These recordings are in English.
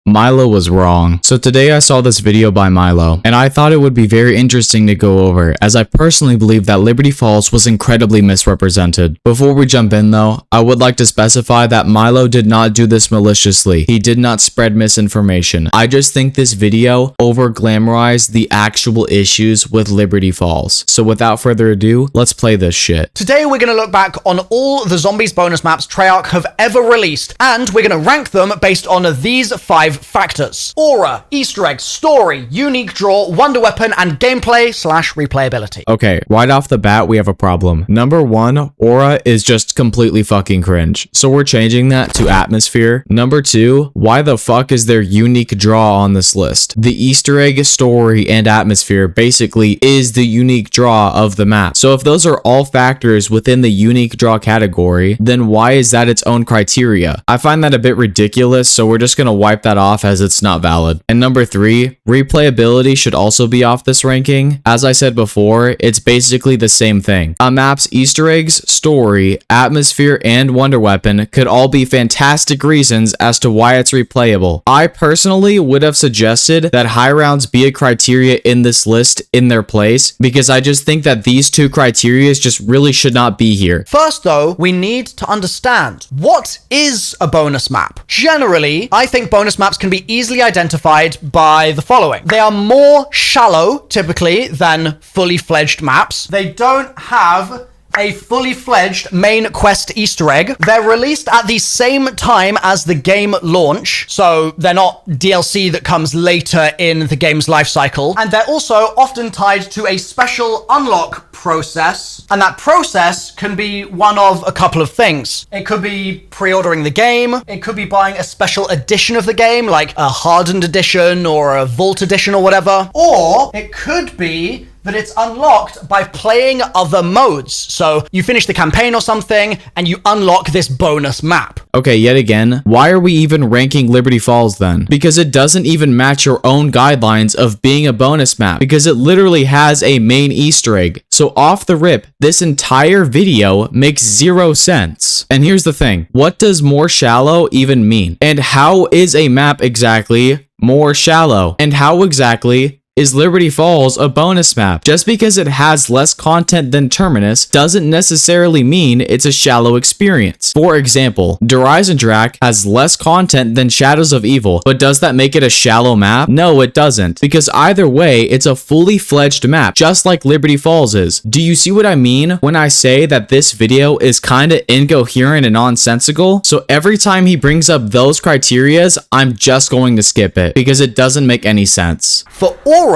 Milo was wrong. So today I saw this video by Milo, and I thought it would be very interesting to go over, as I personally believe that Liberty Falls was incredibly misrepresented. Before we jump in though, I would like to specify that Milo did not do this maliciously. He did not spread misinformation. I just think this video over-glamorized the actual issues with Liberty Falls. So without further ado, let's play this shit. Today we're going to look back on all the Zombies bonus maps Treyarch have ever released, and we're going to rank them based on these 5 factors: aura, Easter egg, story, unique draw, wonder weapon, and gameplay/replayability. Okay, right off the bat, we have a problem. Number 1, aura is just completely fucking cringe. So we're changing that to atmosphere. Number 2, why the fuck is there unique draw on this list? The Easter egg, story, and atmosphere basically is the unique draw of the map. So if those are all factors within the unique draw category, then why is that its own criteria? I find that a bit ridiculous, so we're just gonna wipe that off as it's not valid. And number 3, replayability should also be off this ranking. As I said before, it's basically the same thing. A map's Easter eggs, story, atmosphere, and wonder weapon could all be fantastic reasons as to why it's replayable. I personally would have suggested that high rounds be a criteria in this list in their place, because I just think that these two criteria just really should not be here. First though, we need to understand, what is a bonus map? Generally, I think bonus maps can be easily identified by the following. They are more shallow, typically, than fully fledged maps. They don't have a fully fledged main quest Easter egg. They're released at the same time as the game launch, so they're not DLC that comes later in the game's life cycle. And they're also often tied to a special unlock process, and that process can be one of a couple of things. It could be pre-ordering the game, it could be buying a special edition of the game, like a hardened edition or a vault edition or whatever, or it could be that it's unlocked by playing other modes. So you finish the campaign or something, and you unlock this bonus map. Okay, yet again, why are we even ranking Liberty Falls then? Because it doesn't even match your own guidelines of being a bonus map, because it literally has a main Easter egg. So off the rip, this entire video makes 0 sense. And here's the thing, what does more shallow even mean? And how is a map exactly more shallow? And how exactly is Liberty Falls a bonus map? Just because it has less content than Terminus doesn't necessarily mean it's a shallow experience. For example, Drak has less content than Shadows of Evil, but does that make it a shallow map? No, it doesn't, because either way, it's a fully fledged map, just like Liberty Falls is. Do you see what I mean when I say that this video is kinda incoherent and nonsensical? So every time he brings up those criterias, I'm just going to skip it, because it doesn't make any sense. For aura,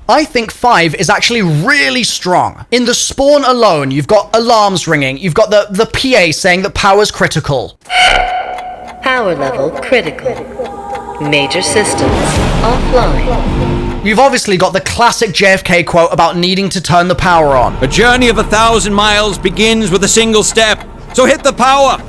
I think 5 is actually really strong. In the spawn alone, you've got alarms ringing, you've got the PA saying that power's critical. Power level critical. Major systems offline. You've obviously got the classic JFK quote about needing to turn the power on. A journey of 1,000 miles begins with a single step, so hit the power!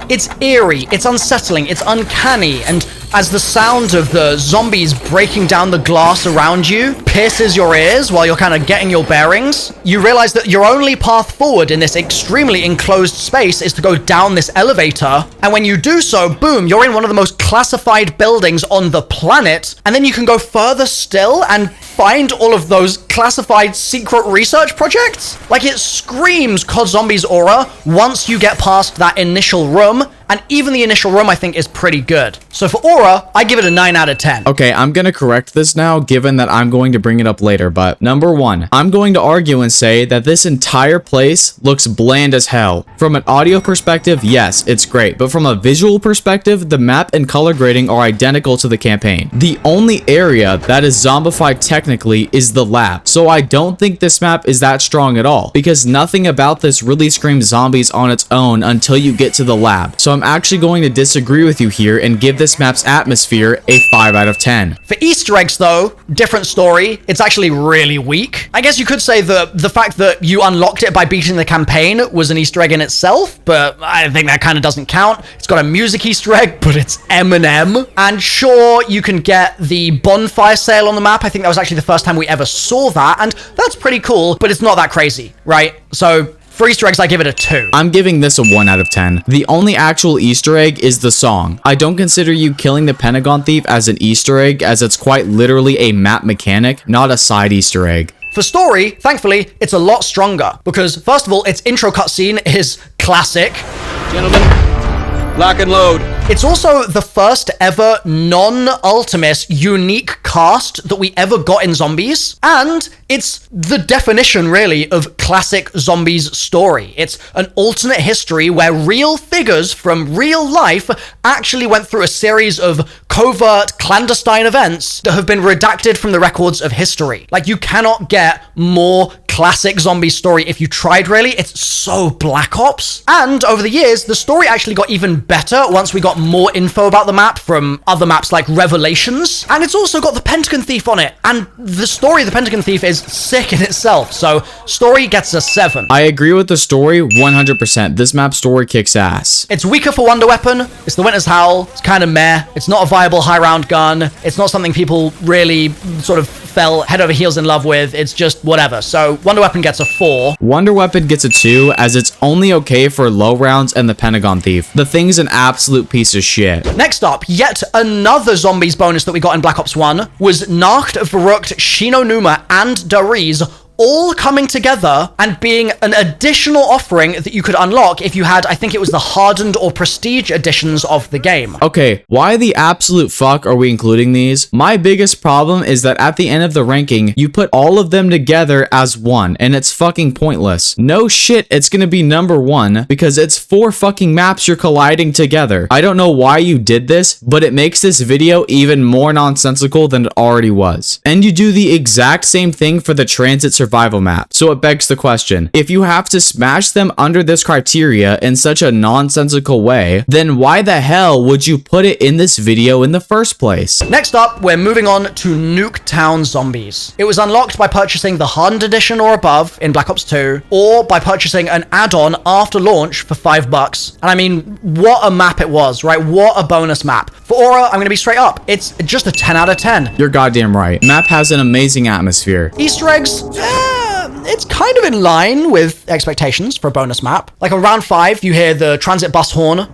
It's eerie, it's unsettling, it's uncanny, and as the sound of the zombies breaking down the glass around you pierces your ears while you're kind of getting your bearings, you realize that your only path forward in this extremely enclosed space is to go down this elevator, and when you do so, boom, you're in one of the most classified buildings on the planet, and then you can go further still and find all of those classified secret research projects? Like, it screams COD Zombies aura once you get past that initial room, and even the initial room I think is pretty good. So for aura, I give it a 9 out of 10. Okay, I'm gonna correct this now, given that I'm going to bring it up later, but number 1, I'm going to argue and say that this entire place looks bland as hell. From an audio perspective, yes, it's great, but from a visual perspective, the map and color grading are identical to the campaign. The only area that is zombified technically is the lab, so I don't think this map is that strong at all, because nothing about this really screams zombies on its own until you get to the lab. So I'm actually going to disagree with you here and give this map's atmosphere a 5 out of 10. For Easter eggs though, different story. It's actually really weak. I guess you could say that the fact that you unlocked it by beating the campaign was an Easter egg in itself, but I think that kind of doesn't count. It's got a music Easter egg, but it's Eminem. And sure, you can get the bonfire sale on the map. I think that was actually the first time we ever saw that, and that's pretty cool, but it's not that crazy, right? So For Easter eggs, I give it a 2. I'm giving this a 1 out of 10. The only actual Easter egg is the song. I don't consider you killing the Pentagon Thief as an Easter egg, as it's quite literally a map mechanic, not a side Easter egg. For story, thankfully, it's a lot stronger. Because, first of all, its intro cutscene is classic. Gentlemen, lock and load. It's also the first ever non-Ultimus unique cast that we ever got in Zombies, and it's the definition, really, of classic Zombies story. It's an alternate history where real figures from real life actually went through a series of covert, clandestine events that have been redacted from the records of history. Like, you cannot get more classic zombie story if you tried, really. It's so Black Ops. And over the years, the story actually got even better once we got more info about the map from other maps like Revelations. And it's also got the Pentagon Thief on it. And the story of the Pentagon Thief is sick in itself. So story gets a 7. I agree with the story 100%. This map story kicks ass. It's weaker for Wonder Weapon. It's the Winter's Howl. It's kind of meh. It's not a viable high round gun. It's not something people really sort of fell head over heels in love with. It's just whatever. So Wonder Weapon gets a 4. Wonder Weapon gets a 2, as it's only okay for low rounds and the Pentagon Thief. The thing's an absolute piece of shit. Next up, yet another Zombies bonus that we got in Black Ops 1 was Nacht, Verrückt, Shino Numa, and Dariz all coming together and being an additional offering that you could unlock if you had, I think it was the Hardened or Prestige editions of the game. Okay, why the absolute fuck are we including these? My biggest problem is that at the end of the ranking, you put all of them together as one, and it's fucking pointless. No shit, it's gonna be number 1, because it's 4 fucking maps you're colliding together. I don't know why you did this, but it makes this video even more nonsensical than it already was. And you do the exact same thing for the Transit Survival map. So it begs the question, if you have to smash them under this criteria in such a nonsensical way, then why the hell would you put it in this video in the first place? Next up, we're moving on to Nuketown Zombies. It was unlocked by purchasing the Hardened Edition or above in Black Ops 2, or by purchasing an add-on after launch for $5. And I mean, what a map it was, right? What a bonus map. For Aura, I'm gonna be straight up. It's just a 10 out of 10. You're goddamn right. Map has an amazing atmosphere. Easter eggs? It's kind of in line with expectations for a bonus map. Like on round 5, you hear the transit bus horn.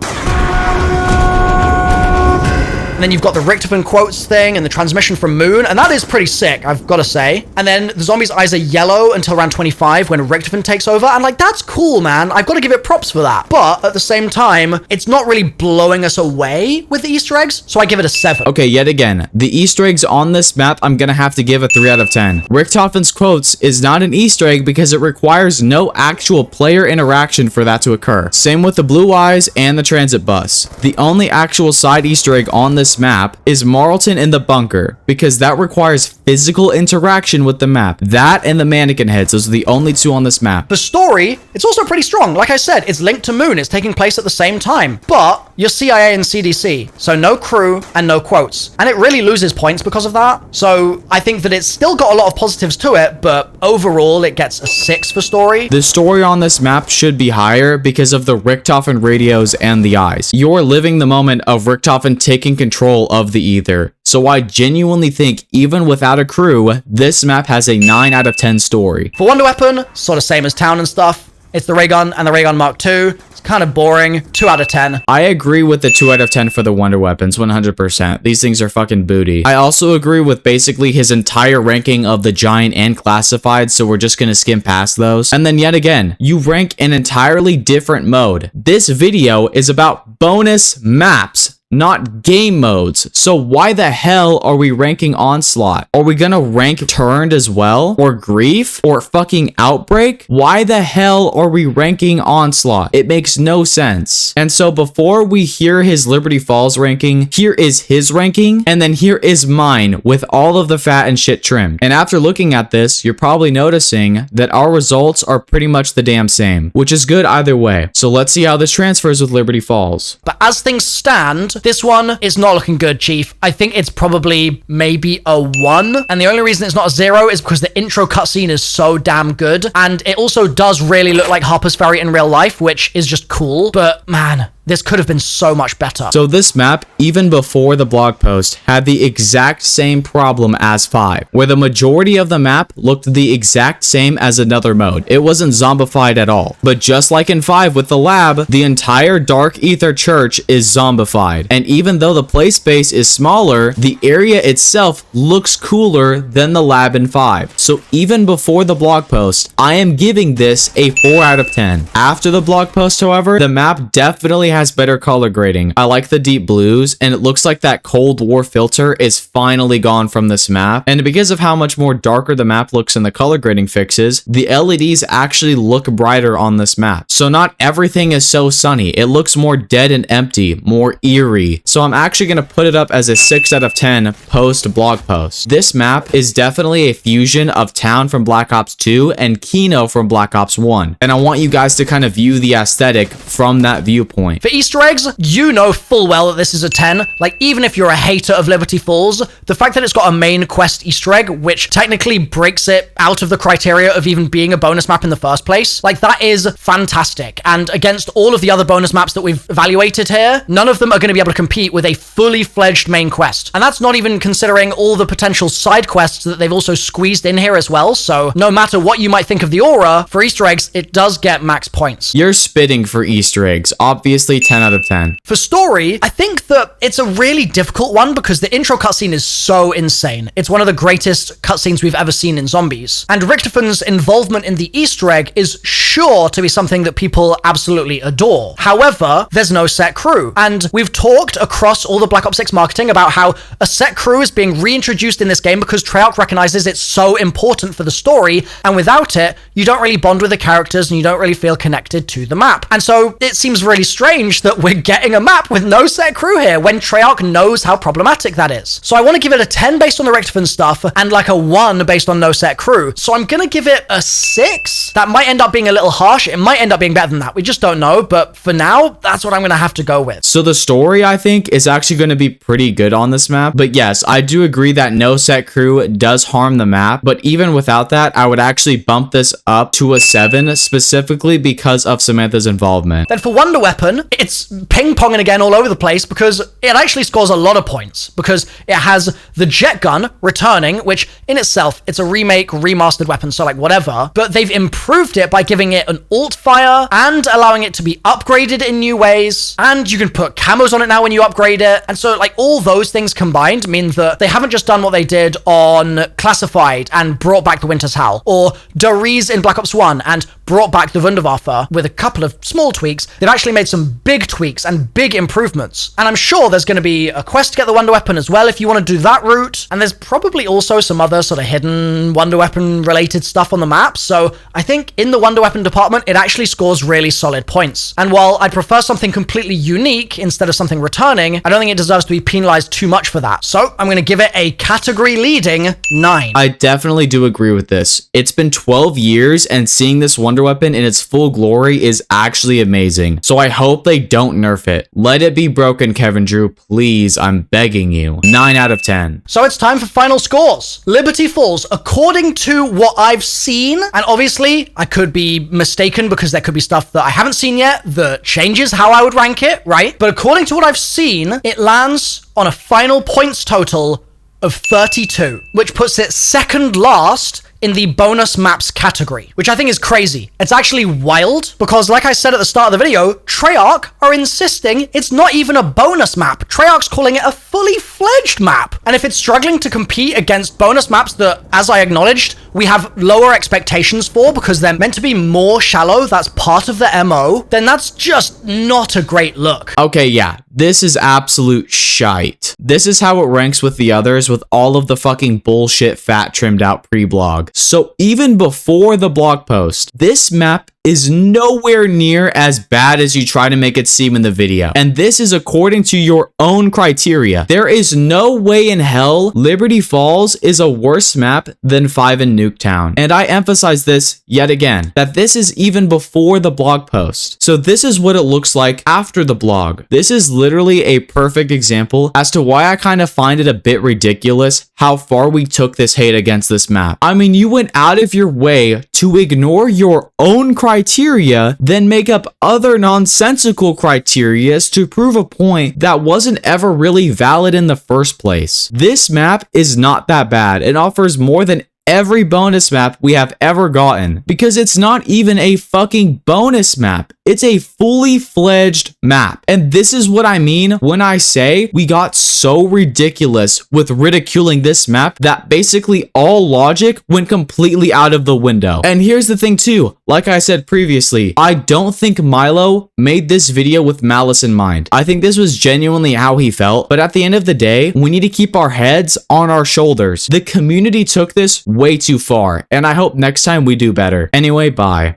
And then you've got the Richtofen quotes thing and the transmission from Moon, and that is pretty sick, I've got to say. And then the zombies' eyes are yellow until round 25 when Richtofen takes over, and like, that's cool, man. I've got to give it props for that. But at the same time, it's not really blowing us away with the Easter eggs, so I give it a 7. Okay, yet again, the Easter eggs on this map, I'm gonna have to give a 3 out of 10. Richtofen's quotes is not an Easter egg because it requires no actual player interaction for that to occur. Same with the blue eyes and the transit bus. The only actual side Easter egg on this map is Marlton in the bunker, because that requires physical interaction with the map. That and the mannequin heads, those are the only 2 on this map. The story, it's also pretty strong. Like I said, it's linked to Moon. It's taking place at the same time. But you're CIA and CDC, so no crew and no quotes. And it really loses points because of that. So I think that it's still got a lot of positives to it, but overall it gets a 6 for story. The story on this map should be higher because of the Richtofen radios and the eyes. You're living the moment of Richtofen taking control of the ether. So I genuinely think, even without a crew, this map has a 9 out of 10 story. For Wonder Weapon, sort of same as Town and stuff. It's the ray gun and the ray gun Mark II. It's kind of boring. 2 out of 10. I agree with the 2 out of 10 for the Wonder Weapons, 100%. These things are fucking booty. I also agree with basically his entire ranking of the Giant and Classified, so we're just gonna skim past those. And then yet again, you rank an entirely different mode. This video is about bonus maps, not game modes. So why the hell are we ranking Onslaught? Are we gonna rank Turned as well? Or Grief? Or fucking Outbreak? Why the hell are we ranking Onslaught? It makes no sense. And so before we hear his Liberty Falls ranking, here is his ranking, and then here is mine with all of the fat and shit trimmed. And after looking at this, you're probably noticing that our results are pretty much the damn same, which is good either way. So let's see how this transfers with Liberty Falls. But as things stand, this one is not looking good, Chief. I think it's probably maybe a 1. And the only reason it's not a 0 is because the intro cutscene is so damn good. And it also does really look like Harper's Ferry in real life, which is just cool. But man, this could have been so much better. So this map, even before the blog post, had the exact same problem as 5, where the majority of the map looked the exact same as another mode. It wasn't zombified at all. But just like in 5 with the lab, the entire Dark Ether Church is zombified. And even though the play space is smaller, the area itself looks cooler than the lab in 5. So even before the blog post, I am giving this a 4 out of 10. After the blog post, however, the map definitely has better color grading. I like the deep blues, and it looks like that Cold War filter is finally gone from this map. And because of how much more darker the map looks in the color grading fixes, the LEDs actually look brighter on this map. So not everything is so sunny. It looks more dead and empty, more eerie. So I'm actually going to put it up as a 6 out of 10 post blog post. This map is definitely a fusion of Town from Black Ops 2 and Kino from Black Ops 1. And I want you guys to kind of view the aesthetic from that viewpoint. For Easter eggs, you know full well that this is a 10. Like, even if you're a hater of Liberty Falls, the fact that it's got a main quest Easter egg, which technically breaks it out of the criteria of even being a bonus map in the first place, like, that is fantastic. And against all of the other bonus maps that we've evaluated here, none of them are going to be able to compete with a fully fledged main quest. And that's not even considering all the potential side quests that they've also squeezed in here as well. So no matter what you might think of the aura, for Easter eggs, it does get max points. You're spitting for Easter eggs. Obviously 10 out of 10. For story, I think that it's a really difficult one because the intro cutscene is so insane. It's one of the greatest cutscenes we've ever seen in zombies. And Richtofon's involvement in the Easter egg is sure to be something that people absolutely adore. However, there's no set crew. And we've talked across all the Black Ops 6 marketing about how a set crew is being reintroduced in this game because Treyarch recognizes it's so important for the story, and without it, you don't really bond with the characters and you don't really feel connected to the map. And so it seems really strange that we're getting a map with no set crew here when Treyarch knows how problematic that is. So I want to give it a 10 based on the Richtofen stuff and like a 1 based on no set crew. So I'm gonna give it a 6. That might end up being a little harsh. It might end up being better than that. We just don't know. But for now, that's what I'm gonna have to go with. So the story, I think, is actually going to be pretty good on this map. But yes, I do agree that no set crew does harm the map. But even without that, I would actually bump this up to a 7, specifically because of Samantha's involvement. Then for Wonder Weapon, it's ping-ponging again all over the place because it actually scores a lot of points because it has the jet gun returning, which in itself, it's a remake, remastered weapon, so like whatever. But they've improved it by giving it an alt fire and allowing it to be upgraded in new ways. And you can put camos on it now when you upgrade it. And so like all those things combined mean that they haven't just done what they did on Classified and brought back the Winter's Howl, or Der Riese in Black Ops 1 and brought back the Wunderwaffe with a couple of small tweaks. They've actually made some big tweaks and big improvements. And I'm sure there's going to be a quest to get the Wonder Weapon as well if you want to do that route. And there's probably also some other sort of hidden Wonder Weapon related stuff on the map. So I think in the Wonder Weapon department, it actually scores really solid points. And while I'd prefer something completely unique instead of something returning, I don't think it deserves to be penalized too much for that. So I'm going to give it a category leading 9. I definitely do agree with this. It's been 12 years and seeing this Wonder Weapon in its full glory is actually amazing. So I hope they don't nerf it. Let it be broken, Kevin Drew. Please, I'm begging you. 9 out of 10. So it's time for final scores. Liberty Falls, according to what I've seen, and obviously I could be mistaken because there could be stuff that I haven't seen yet that changes how I would rank it, right? But according to what I've seen, it lands on a final points total of 32, which puts it second last in the bonus maps category, which I think is crazy. It's actually wild because, like I said at the start of the video, Treyarch are insisting it's not even a bonus map. Treyarch's calling it a fully fledged map. And if it's struggling to compete against bonus maps that, as I acknowledged, we have lower expectations for because they're meant to be more shallow, that's part of the MO, then that's just not a great look. Okay, yeah. This is absolute shite. This is how it ranks with the others with all of the fucking bullshit fat trimmed out pre-blog. So even before the blog post, this map is nowhere near as bad as you try to make it seem in the video. And this is according to your own criteria. There is no way in hell Liberty Falls is a worse map than 5 in Nuketown. And I emphasize this yet again, that this is even before the blog post. So this is what it looks like after the blog. This is literally a perfect example as to why I kind of find it a bit ridiculous how far we took this hate against this map. I mean, you went out of your way to ignore your own criteria criteria, then make up other nonsensical criterias to prove a point that wasn't ever really valid in the first place. This map is not that bad and offers more than every bonus map we have ever gotten, because it's not even a fucking bonus map. It's a fully fledged map. And this is what I mean when I say we got so ridiculous with ridiculing this map that basically all logic went completely out of the window. And here's the thing too, like I said previously, I don't think MILO made this video with malice in mind. I think this was genuinely how he felt, but at the end of the day, we need to keep our heads on our shoulders. The community took this way too far, and I hope next time we do better. Anyway, bye.